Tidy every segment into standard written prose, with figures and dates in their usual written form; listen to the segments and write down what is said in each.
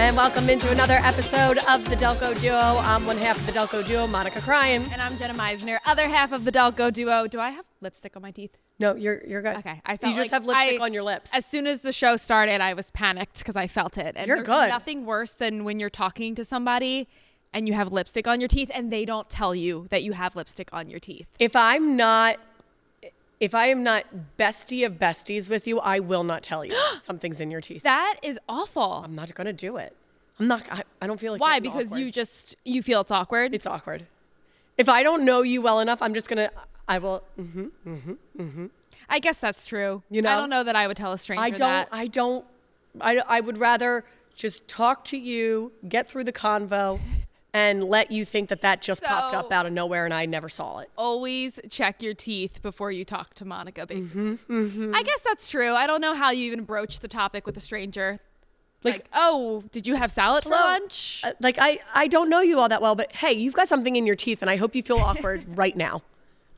And welcome into another episode of the Delco Duo. I'm one half of the Delco Duo, Monica Cryan. And I'm Jenna Meisner, other half of the Delco Duo. Do I have lipstick on my teeth? No, you're good. Okay, I felt you just have lipstick on your lips. As soon as the show started, I was panicked because I felt it. And You're there's good. nothing worse than when you're talking to somebody and you have lipstick on your teeth and they don't tell you that you have lipstick on your teeth. If I am not bestie of besties with you, I will not tell you something's in your teeth. That is awful. I'm not going to do it. I don't feel like Why? it's Because awkward. you feel it's awkward? It's awkward. If I don't know you well enough, I will. I guess that's true. You know? I don't know that I would tell a stranger that. I would rather just talk to you, get through the convo, and let you think that just popped up out of nowhere and I never saw it. Always check your teeth before you talk to Monica, basically. I guess that's true. I don't know how you even broach the topic with a stranger. Like, oh, did you have salad for lunch? I don't know you all that well, but hey, you've got something in your teeth and I hope you feel awkward right now.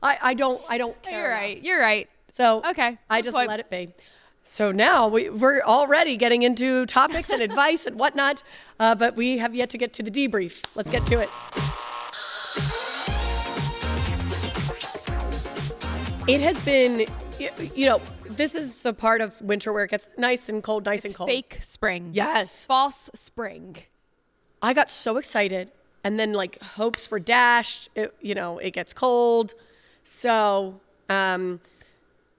I don't care. You're right. So okay, I just let it be. So now we're already getting into topics and advice and whatnot, but we have yet to get to the debrief. Let's get to it. It has been, this is the part of winter where it gets nice and cold, It's fake spring. Yes. False spring. I got so excited and then hopes were dashed. It gets cold. So,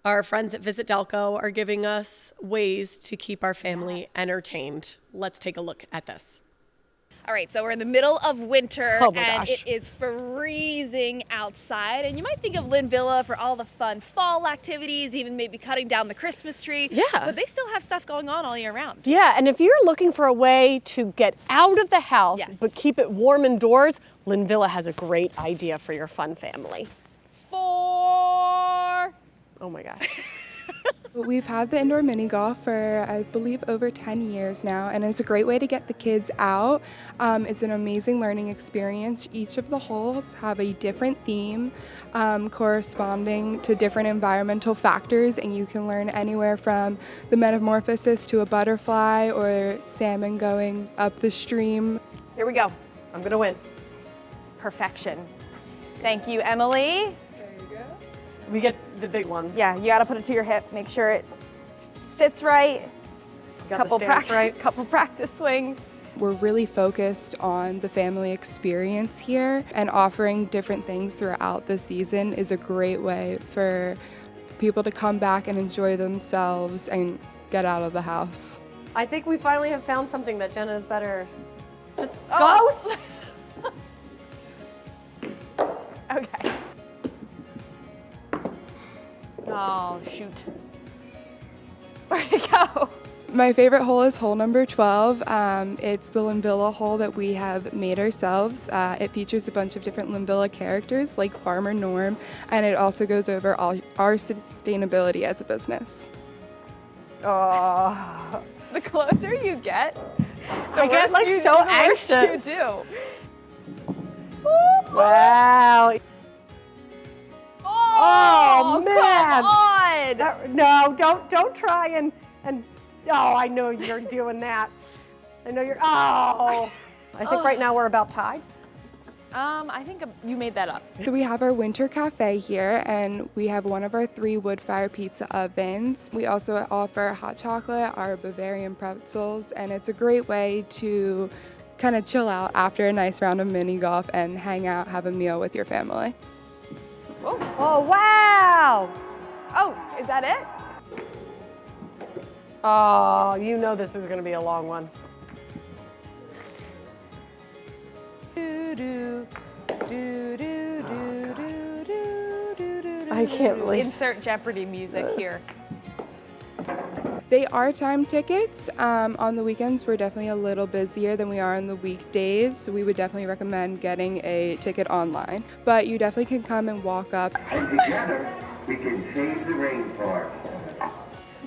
our friends at Visit Delco are giving us ways to keep our family entertained. Let's take a look at this. All right, so we're in the middle of winter Oh my and gosh. it is freezing outside. And you might think of Linvilla for all the fun fall activities, even maybe cutting down the Christmas tree. Yeah. But they still have stuff going on all year round. Yeah, and if you're looking for a way to get out of the house Yes. but keep it warm indoors, Linvilla has a great idea for your fun family. Oh my gosh. We've had the indoor mini golf for, I believe, over 10 years now, and it's a great way to get the kids out. It's an amazing learning experience. Each of the holes have a different theme corresponding to different environmental factors, and you can learn anywhere from the metamorphosis to a butterfly or salmon going up the stream. Here we go. I'm going to win. Perfection. Thank you, Emily. We get the big ones. Yeah, you got to put it to your hip. Make sure it fits right. Got the stance right. Couple practice swings. We're really focused on the family experience here, and offering different things throughout the season is a great way for people to come back and enjoy themselves and get out of the house. I think we finally have found something that Jenna is better. Just Oh. go. Okay. Oh, shoot. Where'd it go? My favorite hole is hole number 12. It's the Linvilla hole that we have made ourselves. It features a bunch of different Linvilla characters like Farmer Norm, and it also goes over all our sustainability as a business. Oh. The closer you get, the I get worse so the worse anxious. you do. Wow. Oh, man. Come on. No, don't try and I know you're doing that. I know you're I think right now we're about tied. I think you made that up. So we have our winter cafe here, and we have one of our 3 wood-fire pizza ovens. We also offer hot chocolate, our Bavarian pretzels, and it's a great way to kind of chill out after a nice round of mini golf and hang out, have a meal with your family. Oh, wow. Oh, is that it? Oh, you know this is going to be a long one. I can't believe. Insert Jeopardy music here. They are time tickets. On the weekends, we're definitely a little busier than we are on the weekdays, so we would definitely recommend getting a ticket online. But you definitely can come and walk up. Together, we can change the rainforest.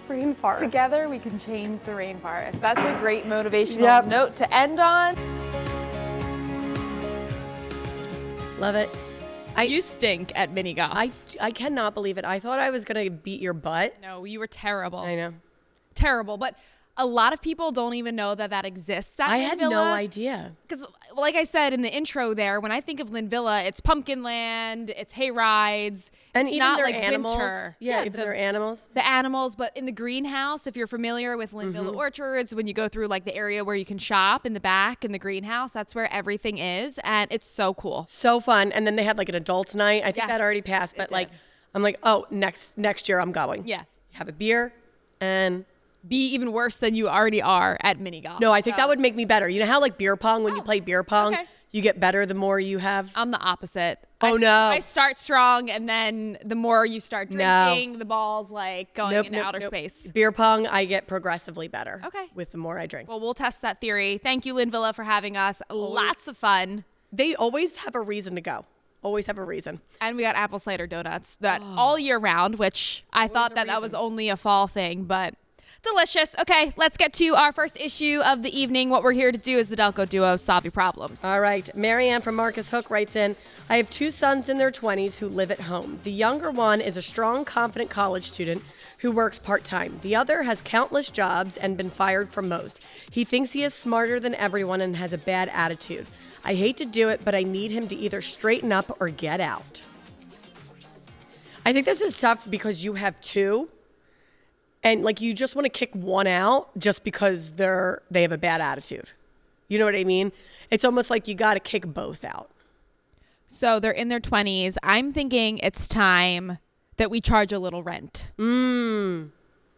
Rainforest. Together we can change the rainforest. That's a great motivational note to end on. Love it. You stink at mini golf. I cannot believe it. I thought I was going to beat your butt. No, you were terrible. I know. Terrible. But a lot of people don't even know that exists at I had no Linvilla. idea. Because, like I said in the intro there, when I think of Linvilla, it's pumpkin land, it's hay rides, And it's even not their like animals. winter. Yeah, even their animals. The animals, but in the greenhouse, if you're familiar with Mm-hmm. Linvilla Orchards, when you go through like the area where you can shop in the back in the greenhouse, that's where everything is, and it's so cool. So fun. And then they had like an adults night. I think Yes, that already passed, it but like, did. I'm like, oh, next year I'm going. Yeah. Have a beer and Be even worse than you already are at mini golf. no, I think that would make me better. You know how like beer pong, when you play beer pong, okay. you get better the more you have. I'm the opposite. Oh, no. I start strong, and then the more you start No. drinking, the ball's like going into outer space. Beer pong, I get progressively better. Okay. With the more I drink. Well, we'll test that theory. Thank you, Linvilla, for having us. Lots of fun. They always have a reason to go. Always have a reason. And we got apple cider donuts that all year round, which I thought that was only a fall thing, but delicious. Okay, let's get to our first issue of the evening. What we're here to do is the Delco Duo Solve Your Problems. All right. Marianne from Marcus Hook writes in, I have 2 sons in their 20s who live at home. The younger one is a strong, confident college student who works part-time. The other has countless jobs and been fired from most. He thinks he is smarter than everyone and has a bad attitude. I hate to do it, but I need him to either straighten up or get out. I think this is tough because you have 2. And like you just want to kick one out just because they have a bad attitude. You know what I mean? It's almost like you got to kick both out. So they're in their 20s. I'm thinking it's time that we charge a little rent.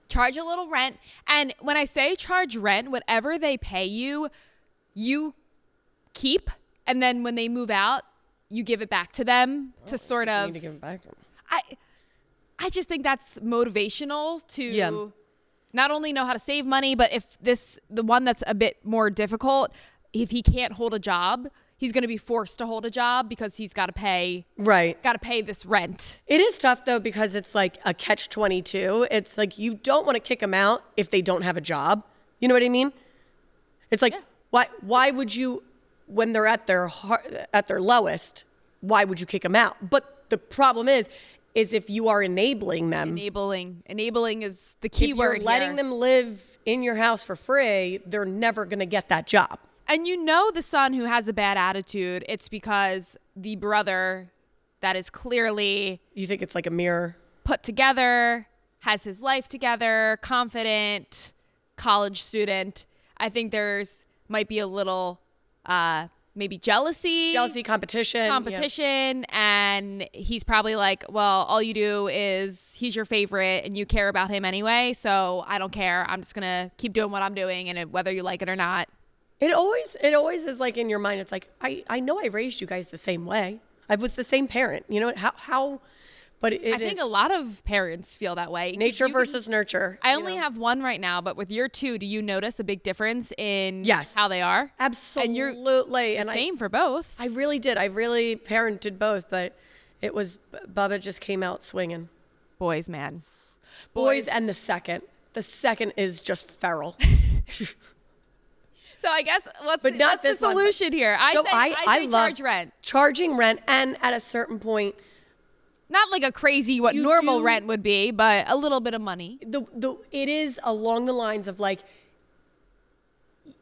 Charge a little rent. And when I say charge rent, whatever they pay you, you keep. And then when they move out, you give it back to them to sort You of. need to give it back. I just think that's motivational to Yeah. not only know how to save money, but if the one that's a bit more difficult, if he can't hold a job, he's going to be forced to hold a job because he's got to pay Right. this rent. It is tough though because it's like a catch-22. It's like you don't want to kick them out if they don't have a job. You know what I mean? It's like why would you, when they're at their lowest, why would you kick them out? But the problem is if you are enabling them. Enabling is the key If word you're letting here. them live in your house for free, they're never going to get that job. And you know the son who has a bad attitude, it's because the brother that is clearly You think it's like a mirror? put together, has his life together, confident, college student. I think might be a little maybe jealousy, competition, and he's probably like, well, all you do is he's your favorite and you care about him anyway, so I don't care. I'm just gonna keep doing what I'm doing, and whether you like it or not. It always is like in your mind. It's like I know I raised you guys the same way. I was the same parent. You know how but I think a lot of parents feel that way. nature versus nurture. I only have one right now, but with your 2, do you notice a big difference in Yes. how they are? Absolutely. And you're the same for both. I really did. I really parented both, but it was Bubba just came out swinging. Boys, man. Boys and the second. The second is just feral. So I guess what's But not the this one, but- solution here? I say love charge rent. Charging rent, and at a certain point, Not like a crazy what You normal do- rent would be, but a little bit of money. it is along the lines of like,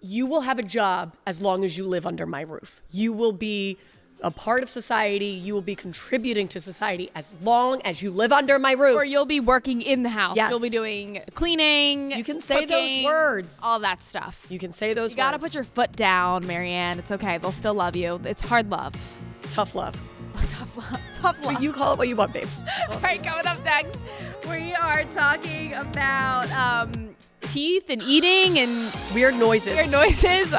you will have a job as long as you live under my roof. You will be a part of society. You will be contributing to society as long as you live under my roof. Or you'll be working in the house. Yes. You'll be doing cleaning. You can say those cooking, words. All that stuff. You can say those You gotta words. put your foot down, Marianne. It's okay. They'll still love you. It's hard love. Tough love. Tough love. Tough love. You call it what you want, babe. All right, coming up next, we are talking about teeth and eating and Weird noises. weird noises.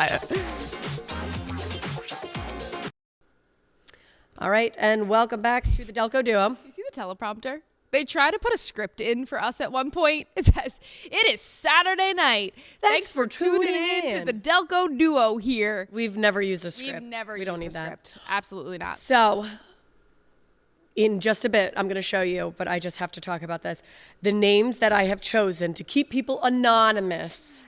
All right, and welcome back to the Delco Duo. You see the teleprompter? They try to put a script in for us at one point. It says, "It is Saturday night. Thanks for tuning in to the Delco Duo here." We've never used a script. We've never We don't used need a that. script. Absolutely not. So, in just a bit, I'm going to show you, but I just have to talk about this. The names that I have chosen to keep people anonymous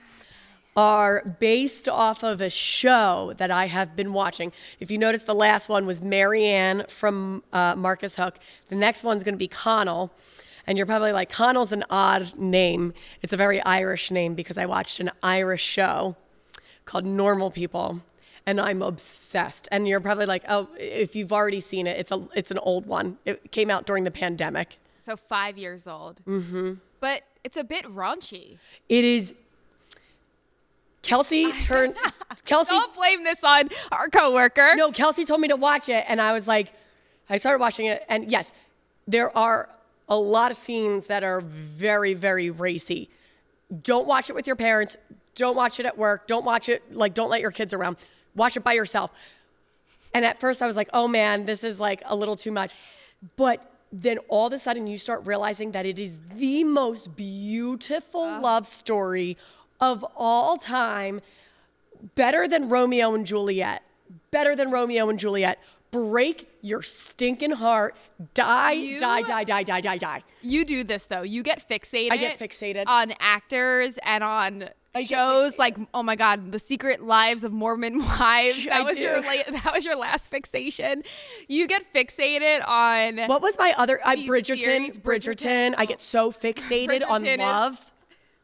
are based off of a show that I have been watching. If you notice, the last one was Marianne from Marcus Hook. The next one's going to be Connell. And you're probably like, Connell's an odd name. It's a very Irish name because I watched an Irish show called Normal People, and I'm obsessed. And you're probably like, oh, if you've already seen it, it's an old one. It came out during the pandemic. So 5 years old. Mm-hmm. But it's a bit raunchy. It is. Kelsey. Don't blame this on our coworker. No, Kelsey told me to watch it, and I was like, I started watching it, and yes, there are a lot of scenes that are very, very racy. Don't watch it with your parents. Don't watch it at work. Don't watch it, don't let your kids around. Watch it by yourself. And at first I was like, oh man, this is like a little too much. But then all of a sudden you start realizing that it is the most beautiful love story of all time. Better than Romeo and Juliet. Better than Romeo and Juliet. Break your stinking heart. Die. You do this though. You get fixated. I get fixated on actors and on shows like, oh my God, The Secret Lives of Mormon Wives. That was your last fixation. You get fixated on. What was my other? Bridgerton. Series, Bridgerton. I get so fixated on love.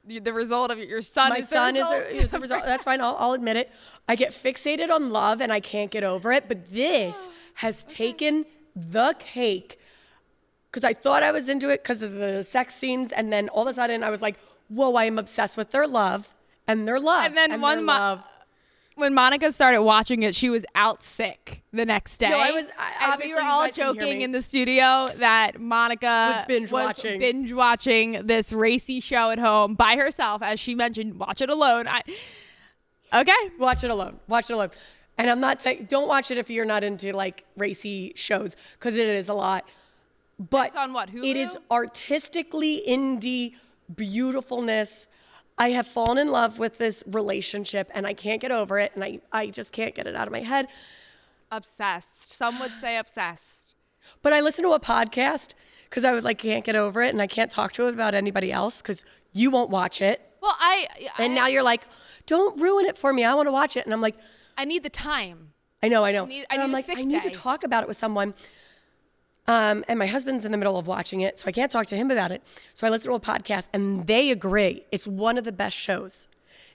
The result of your son. My son is the result. That's fine. I'll admit it. I get fixated on love and I can't get over it. But this has taken the cake because I thought I was into it because of the sex scenes, and then all of a sudden I was like, whoa, I am obsessed with their love and their love. And then when Monica started watching it, she was out sick the next day. No, I was. And we were all joking in the studio that Monica was binge watching this racy show at home by herself, as she mentioned. Watch it alone. Okay, watch it alone. And I'm not saying don't watch it if you're not into like racy shows, because it is a lot. But it's on what? Hulu? It is artistically indie beautifulness. I have fallen in love with this relationship and I can't get over it, and I just can't get it out of my head. Obsessed. Some would say obsessed. But I listen to a podcast because I was like, can't get over it, and I can't talk to it about anybody else because you won't watch it. Well, and now you're like, don't ruin it for me. I want to watch it. And I'm like, I need the time. I know. I need I need to talk about it with someone. And my husband's in the middle of watching it, so I can't talk to him about it. So I listen to a podcast, and they agree it's one of the best shows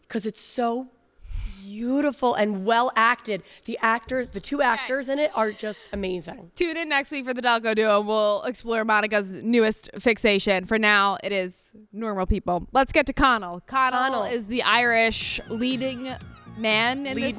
because it's so beautiful and well acted. The two actors in it are just amazing. Tune in next week for the Delco Duo. We'll explore Monica's newest fixation. For now, it is Normal People. Let's get to Connell. Connell is the Irish leading man in this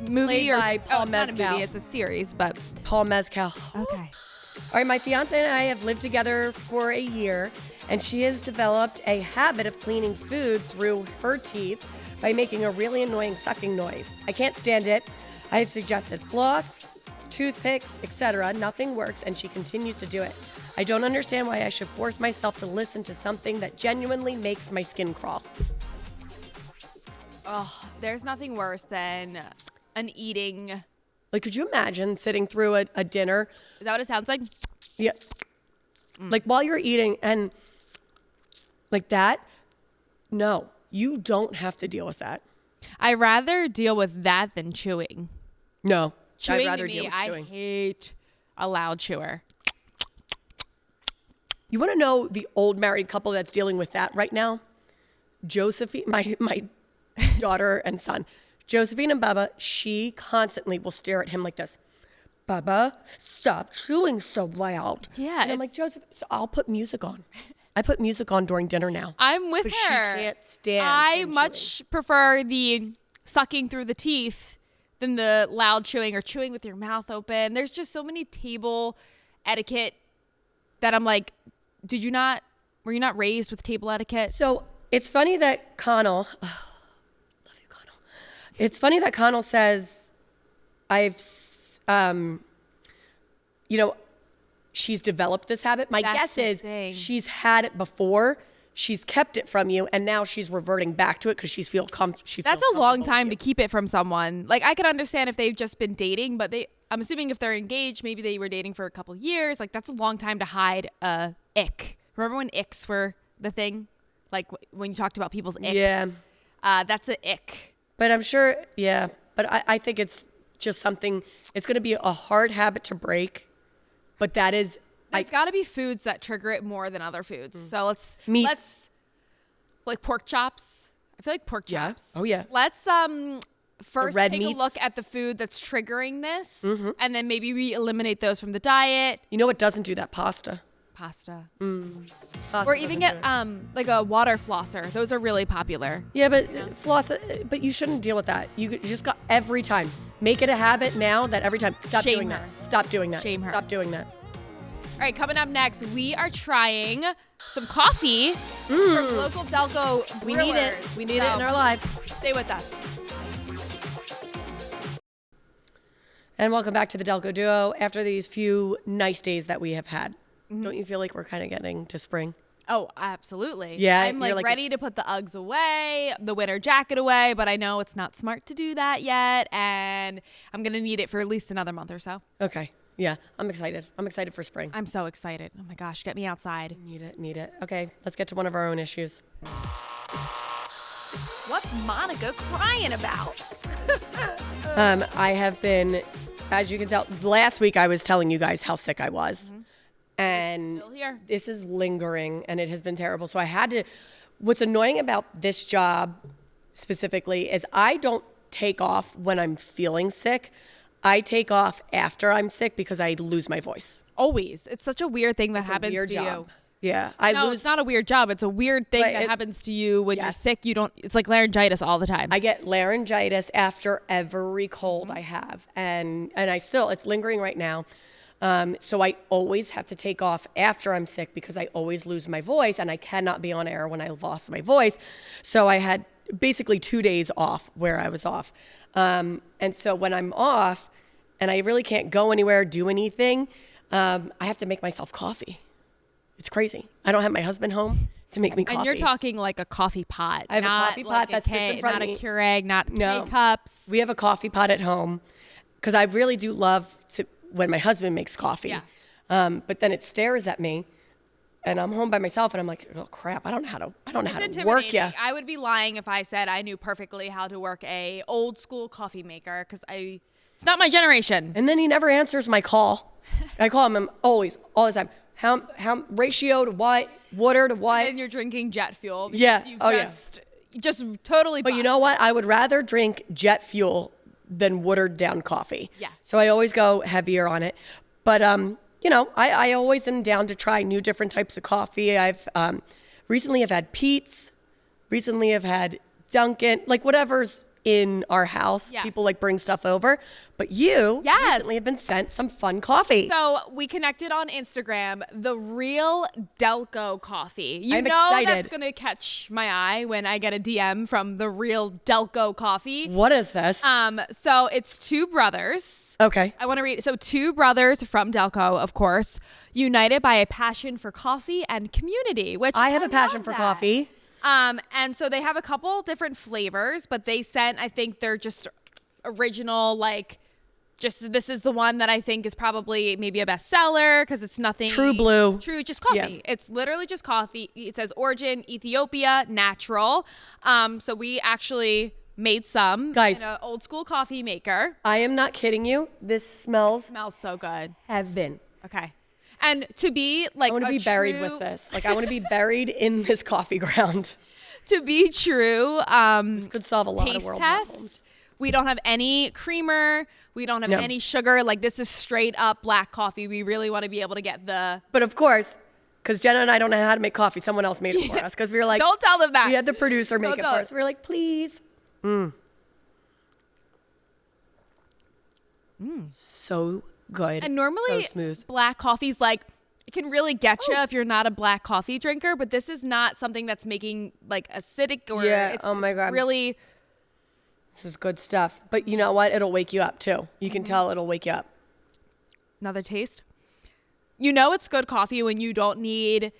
movie. By Paul It's Mescal. not a movie, it's a series, but Paul Mescal. Okay. All right, my fiance and I have lived together for a year, and she has developed a habit of cleaning food through her teeth by making a really annoying sucking noise. I can't stand it. I have suggested floss, toothpicks, etc. Nothing works, and she continues to do it. I don't understand why I should force myself to listen to something that genuinely makes my skin crawl. Oh, there's nothing worse than an eating. Like, could you imagine sitting through a dinner? Is that what it sounds like? Yeah. Like while you're eating and like that? No, you don't have to deal with that. I'd rather deal with that than chewing. No, Chewing I'd rather to deal me, with chewing. I hate a loud chewer. You want to know the old married couple that's dealing with that right now? Josephine, my daughter and son. Josephine and Bubba, she constantly will stare at him like this. Bubba, stop chewing so loud. Yeah. And I'm like, Joseph, so I'll put music on. I put music on during dinner now. I'm with her. She can't stand I him much chewing. prefer the sucking through the teeth than the loud chewing or chewing with your mouth open. There's just so many table etiquette that I'm like, were you not raised with table etiquette? So it's funny that Connell, love you, Connell. It's funny that Connell says, she's developed this habit. My guess is she's had it before. She's kept it from you, and now she's reverting back to it because she feels comfortable. That's a long time to keep it from someone. Like, I could understand if they've just been dating, but I'm assuming if they're engaged, maybe they were dating for a couple years. Like, that's a long time to hide a ick. Remember when icks were the thing? Like, when you talked about people's icks? Yeah. That's an ick. But I'm sure, yeah. But I think it's just something, it's going to be a hard habit to break. But that is There's got to be foods that trigger it more than other foods. So let's like pork chops. I feel like pork chops. Oh yeah. Let's first red take meats. a look at the food that's triggering this, and then maybe we eliminate those from the diet. You know what doesn't do that? Pasta. Pasta. Pasta Or even doesn't get do it. like a water flosser. Those are really popular. Yeah, but floss. But you shouldn't deal with that. You just got every time. Make it a habit now that every time. Stop Shame doing her. that. Stop doing that. Shame her. Stop doing that. All right, coming up next, we are trying some coffee from local Delco We need it. brewers. We need it in our lives. Stay with us. And welcome back to the Delco Duo. After these few nice days that we have had, don't you feel like we're kind of getting to spring? Oh, absolutely. Yeah, I'm you're like like ready to put the Uggs away, the winter jacket away, but I know it's not smart to do that yet, and I'm going to need it for at least another month or so. Okay. Yeah, I'm excited. I'm excited for spring. I'm so excited. Oh my gosh, get me outside. Need it. Okay, let's get to one of our own issues. What's Monica crying about? I have been, as you can tell, last week I was telling you guys how sick I was. And Still here. this is lingering and it has been terrible. So I had to, what's annoying about this job specifically is I don't take off when I'm feeling sick. I take off after I'm sick because I lose my voice. Always. It's such a weird thing that It's a happens weird to job. you. Yeah, I No, lose. it's not a weird job. It's a weird thing Right, that it- happens to you when you're Yes. sick. It's like laryngitis all the time. I get laryngitis after every cold I have, and I still, it's lingering right now. So I always have to take off after I'm sick because I always lose my voice and I cannot be on air when I lost my voice. So I had basically 2 days off where I was off. And so when I'm off and I really can't go anywhere, do anything, I have to make myself coffee. It's crazy. I don't have my husband home to make me coffee. And you're talking like a coffee pot. I have a not coffee pot like that sits in front not of me. a Keurig, not No. K-cups. We have a coffee pot at home because I really do love to when my husband makes coffee. Yeah. But then it stares at me, and I'm home by myself, and I'm like, oh crap, I don't know how to work Intimidating. ya. I would be lying if I said I knew perfectly how to work a old school coffee maker because it's not my generation. And then he never answers my call. I call him always, all the time. How ratio to what? Water to what? And you're drinking jet fuel. Because Yeah. You've Oh, yeah. just totally. But you know what? I would rather drink jet fuel than watered down coffee. Yeah. So I always go heavier on it. But you know, I always am down to try new different types of coffee. I've recently have had Pete's. Recently I've had Dunkin', like whatever's in our house. Yeah. People like bring stuff over. But you Yes. recently have been sent some fun coffee. So we connected on Instagram, the real Delco coffee. You I'm know excited. that's going to catch my eye when I get a DM from the real Delco coffee. What is this? So it's two brothers. Okay. I want to read. So two brothers from Delco, of course, united by a passion for coffee and community, which I have a passion love for that. coffee. And so they have a couple different flavors, but they sent, I think they're just original, like, just this is the one that I think is probably maybe a bestseller because it's nothing. True blue. True, just coffee. Yeah. It's literally just coffee. It says origin, Ethiopia, natural. So we actually made some Guys. in an old school coffee maker. I am not kidding you. This smells Smells so good. heaven. Okay. And to be like I want to a be buried true- with this. Like I want to be buried in this coffee ground. To be true, This could solve a lot of taste world test. problems. We don't have any creamer. We don't have No. any sugar. Like this is straight up black coffee. We really want to be able to get the. But of course, because Jenna and I don't know how to make coffee, someone else made it for us. Because we were like, Don't tell them that. we had the producer make Don't it tell for them. us. We were like, please. So good. And normally, so smooth. black coffee's like it can really get you if you're not a black coffee drinker. But this is not something that's making like acidic or Yeah, It's, oh my it's God. really. This is good stuff. But you know what? It'll wake you up too. You Mm-hmm. can tell it'll wake you up. Another taste. You know it's good coffee when you don't need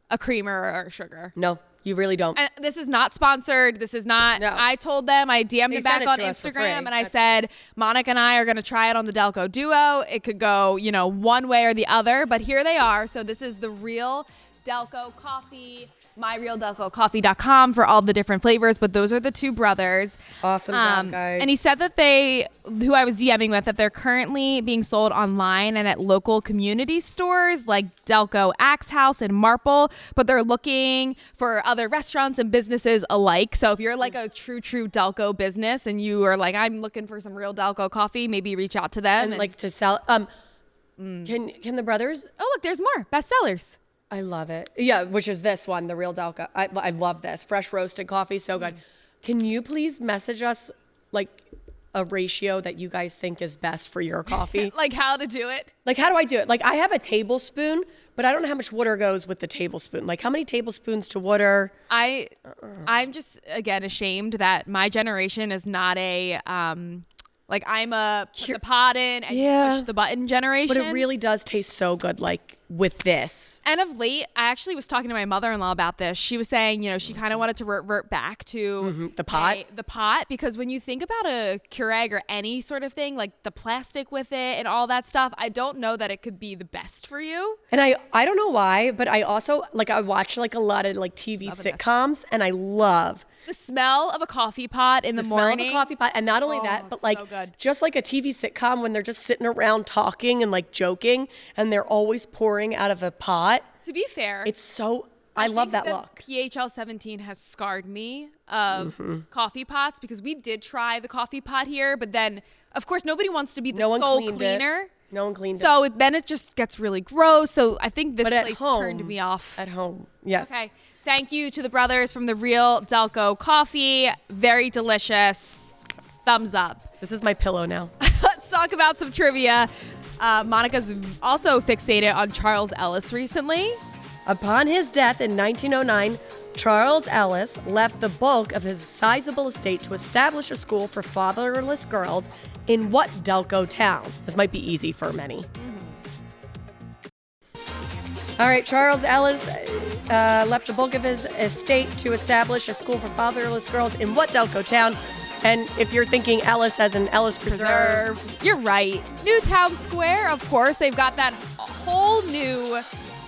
a creamer or sugar. No, you really don't. And this is not sponsored. This is not. No. I told them. I DM'd They them back sent it on to us for free. Instagram, and I That's said Monica and I are going to try it on the Delco Duo. It could go, one way or the other, but here they are. So this is the real Delco coffee. myrealdelcocoffee.com for all the different flavors, but those are the two brothers. Awesome job, guys. And he said that who I was DMing with, that they're currently being sold online and at local community stores like Delco Axe House and Marple, but they're looking for other restaurants and businesses alike. So if you're like a true Delco business and you are like, I'm looking for some real Delco coffee, maybe reach out to them. And like to sell, can the brothers? Oh, look, there's more bestsellers. I love it. Yeah, which is this one, the Real Delco. I love this. Fresh roasted coffee, so good. Can you please message us like a ratio that you guys think is best for your coffee? Like how to do it? Like how do I do it? Like I have a tablespoon, but I don't know how much water goes with the tablespoon. Like how many tablespoons to water? I'm just, again, ashamed that my generation is not a like I'm a put the pot in and push the button generation. But it really does taste so good, like with this. And of late, I actually was talking to my mother-in-law about this. She was saying, you know, she kind of wanted to revert back to the pot. The pot, because when you think about a Keurig or any sort of thing, like the plastic with it and all that stuff, I don't know that it could be the best for you. And I don't know why, but I also like I watch like a lot of like TV sitcoms, and I love the smell of a coffee pot in the morning. Smell of a coffee pot, and not only that, but like so just like a TV sitcom when they're just sitting around talking and like joking, and they're always pouring out of a pot. To be fair, it's so I love that look. PHL 17 has scarred me of coffee pots, because we did try the coffee pot here, but then of course nobody wants to be the sole cleaner. No one cleaned it. So then it just gets really gross. So I think this place turned me off. At home, yes. Okay. Thank you to the brothers from the Real Delco Coffee. Very delicious. Thumbs up. This is my pillow now. Let's talk about some trivia. Monica's also fixated on Charles Ellis recently. Upon his death in 1909, Charles Ellis left the bulk of his sizable estate to establish a school for fatherless girls in what Delco town? This might be easy for many. All right, Charles Ellis left the bulk of his estate to establish a school for fatherless girls in what Delco town? And if you're thinking Ellis as in Ellis Preserve, you're right. Newtown Square, of course. They've got that whole new,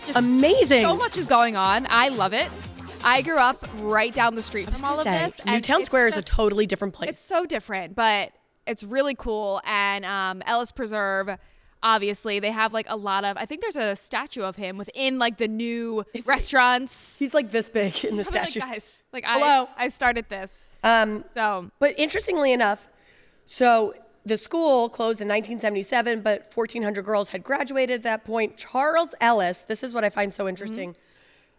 just amazing. So much is going on. I love it. I grew up right down the street from all of this. Newtown Square is a totally different place. It's so different, but it's really cool. And Ellis Preserve, obviously, they have like a lot of, I think there's a statue of him within like the new restaurants. He's like this big in the statue. Like, guys, like hello. I started this. But interestingly enough, so the school closed in 1977, but 1,400 girls had graduated at that point. Charles Ellis, this is what I find so interesting,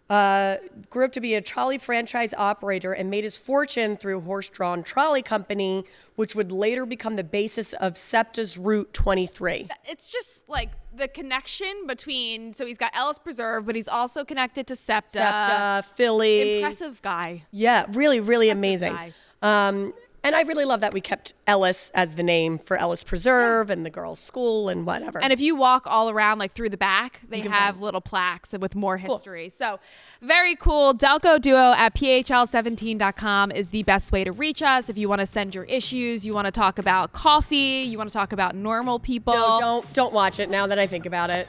grew up to be a trolley franchise operator and made his fortune through horse-drawn trolley company, which would later become the basis of SEPTA's Route 23. It's just like the connection between, so he's got Ellis Preserve, but he's also connected to SEPTA. Philly. Impressive guy. Yeah, really, really Impressive amazing. Guy. And I really love that we kept Ellis as the name for Ellis Preserve and the girls' school and whatever. And if you walk all around, like through the back, they have little plaques with more history. Cool. So very cool. Delco Duo at phl17.com is the best way to reach us. If you want to send your issues, you want to talk about coffee, you want to talk about normal people. No, don't watch it now that I think about it.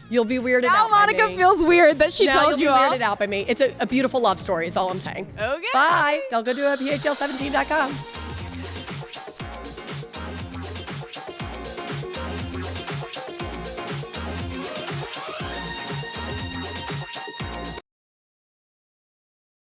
You'll be weirded out by me. Now Monica feels weird that she told you you'll be weirded out by me. It's a beautiful love story is all I'm saying. Okay. Bye. Delco Duo at phl17.com.